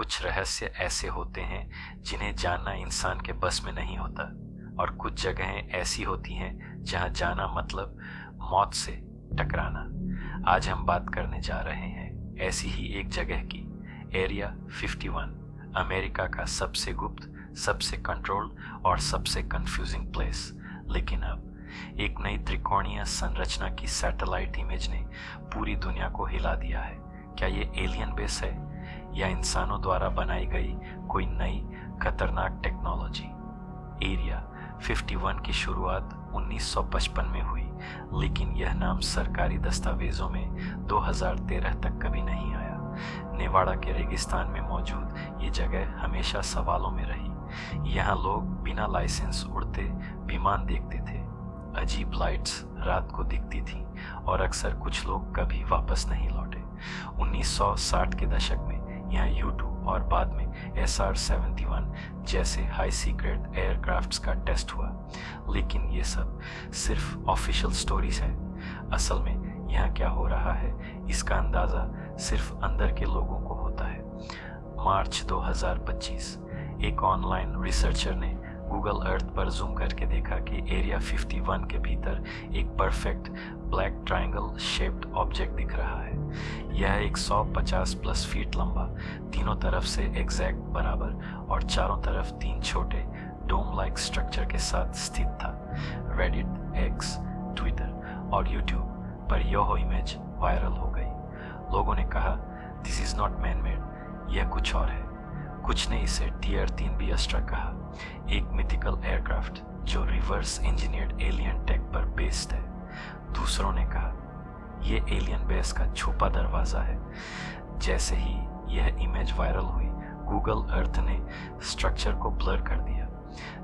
कुछ रहस्य ऐसे होते हैं जिन्हें जानना इंसान के बस में नहीं होता, और कुछ जगहें ऐसी होती हैं जहां जाना मतलब मौत से टकराना। आज हम बात करने जा रहे हैं ऐसी ही एक जगह की, एरिया 51, अमेरिका का सबसे गुप्त, सबसे कंट्रोल्ड और सबसे कंफ्यूजिंग प्लेस। लेकिन अब एक नई त्रिकोणीय संरचना की सैटेलाइट इमेज ने पूरी दुनिया को हिला दिया है। क्या ये एलियन बेस है या इंसानों द्वारा बनाई गई कोई नई खतरनाक टेक्नोलॉजी? एरिया 51 की शुरुआत 1955 में हुई, लेकिन यह नाम सरकारी दस्तावेजों में 2013 तक कभी नहीं आया। नेवाडा के रेगिस्तान में मौजूद ये जगह हमेशा सवालों में रही। यहाँ लोग बिना लाइसेंस उड़ते विमान देखते थे, अजीब लाइट्स रात को दिखती थीं और अक्सर कुछ लोग कभी वापस नहीं लौटे। 1960 के दशक में यहाँ U-2 और बाद में SR-71 जैसे हाई सीक्रेट एयरक्राफ्ट्स का टेस्ट हुआ, लेकिन ये सब सिर्फ ऑफिशियल स्टोरीज है। असल में यहाँ क्या हो रहा है इसका अंदाज़ा सिर्फ अंदर के लोगों को होता है। मार्च 2025 एक ऑनलाइन रिसर्चर ने गूगल अर्थ पर जूम करके देखा कि एरिया 51 के भीतर एक perfect black triangle shaped object दिख रहा है। यह 150 प्लस फीट लंबा, तीनों तरफ से एग्जैक्ट बराबर और चारों तरफ 3 छोटे डोम लाइक स्ट्रक्चर के साथ स्थित था। रेडिट, एक्स, ट्विटर और यूट्यूब पर यह इमेज वायरल हो गई। लोगों ने कहा, this is not man made, यह कुछ और है। कुछ ने इसे टियर 3B अस्ट्रा कहा, एक मिथिकल एयरक्राफ्ट जो रिवर्स इंजीनियर्ड एलियन टेक पर बेस्ड है। दूसरों ने कहा, यह एलियन बेस का छुपा दरवाजा है। जैसे ही यह इमेज वायरल हुई, गूगल अर्थ ने स्ट्रक्चर को ब्लर कर दिया।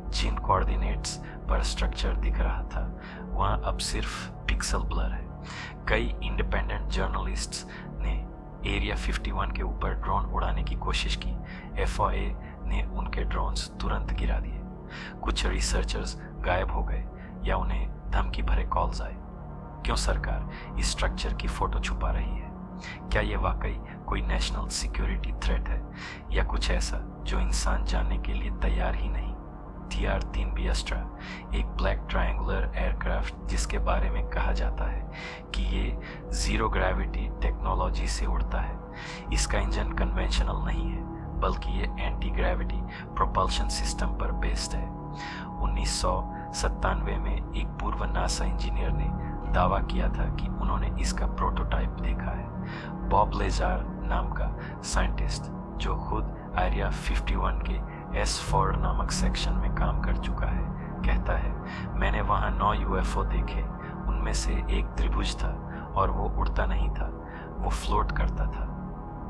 जिन कोऑर्डिनेट्स पर स्ट्रक्चर दिख रहा था वहां अब सिर्फ पिक्सल ब्लर है। कई इंडिपेंडेंट जर्नलिस्ट्स ने एरिया 51 के ऊपर ड्रोन उड़ाने की कोशिश की। FOA ने उनके ड्रोन्स तुरंत गिरा दिए। कुछ रिसर्चर्स गायब हो गए या उन्हें धमकी भरे कॉल्स आए। क्यों सरकार इस स्ट्रक्चर की फोटो छुपा रही है? क्या ये वाकई कोई नेशनल सिक्योरिटी थ्रेट है या कुछ ऐसा जो इंसान जानने के लिए तैयार ही नहीं? TR-3B अस्ट्रा, एक ब्लैक ट्रायंगुलर एयरक्राफ्ट जिसके बारे में कहा जाता है कि ये जीरो ग्रेविटी टेक्नोलॉजी से उड़ता है। इसका इंजन कन्वेंशनल नहीं है, बल्कि ये एंटी ग्रेविटी प्रोपल्शन सिस्टम पर बेस्ड है। 1997 में एक पूर्व नासा इंजीनियर ने दावा किया था कि उन्होंने इसका प्रोटोटाइप देखा है। बॉब लेजार नाम का साइंटिस्ट, जो खुद एरिया 51 के S4 नामक सेक्शन में काम कर चुका है, कहता है, मैंने वहां 9 UFO देखे। उनमें से एक त्रिभुज था और वो उड़ता नहीं था, वो फ्लोट करता था।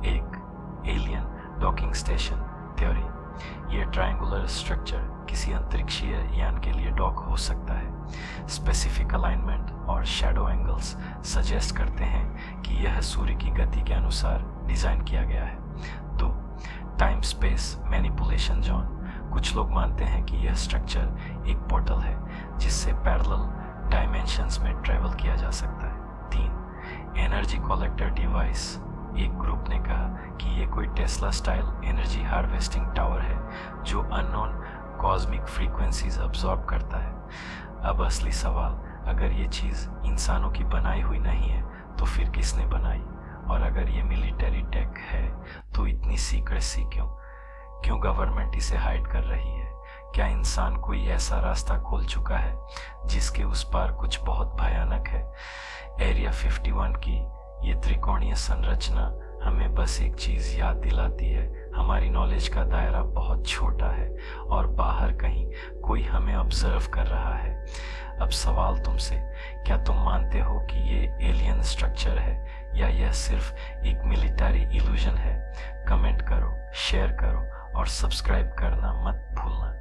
एक एलियन डॉकिंग स्टेशन थ्योरी, ये ट्रायंगुलर स्ट्रक्चर किसी अंतरिक्षीय यान के लिए डॉक हो सकता है। स्पेसिफिक अलाइनमेंट और शैडो एंगल्स सजेस्ट करते हैं कि यह सूर्य की गति के अनुसार डिजाइन किया गया है। 2. टाइम स्पेस मैनिपुलेशन जोन, कुछ लोग मानते हैं कि यह स्ट्रक्चर एक पोर्टल है जिससे पैरेलल डायमेंशंस में ट्रेवल किया जा सकता है। 3. एनर्जी कलेक्टर डिवाइस, एक ग्रुप ने कहा कि यह कोई Tesla style energy harvesting tower है जो अननोन कॉस्मिक फ्रीक्वेंसीज अब्सॉर्ब करता है। अब असली सवाल, अगर ये चीज़ इंसानों की बनाई हुई नहीं है तो फिर किसने बनाई? और अगर ये मिलिट्री टेक है तो इतनी सीक्रेसी क्यों? क्यों गवर्नमेंट इसे हाइड कर रही है? क्या इंसान कोई ऐसा रास्ता खोल चुका है जिसके उस पार कुछ बहुत भयानक है? एरिया 51 की ये त्रिकोणीय संरचना हमें बस एक चीज याद दिलाती है, हमारी नॉलेज का दायरा बहुत छोटा है और बाहर कहीं कोई हमें ऑब्जर्व कर रहा है। अब सवाल तुमसे, क्या तुम मानते हो कि ये एलियन स्ट्रक्चर है या यह सिर्फ एक मिलिट्री इल्यूजन है? कमेंट करो, शेयर करो और सब्सक्राइब करना मत भूलना,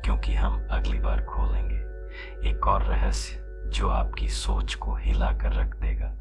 क्योंकि हम अगली बार खोलेंगे एक और रहस्य जो आपकी सोच को हिला कर रख देगा।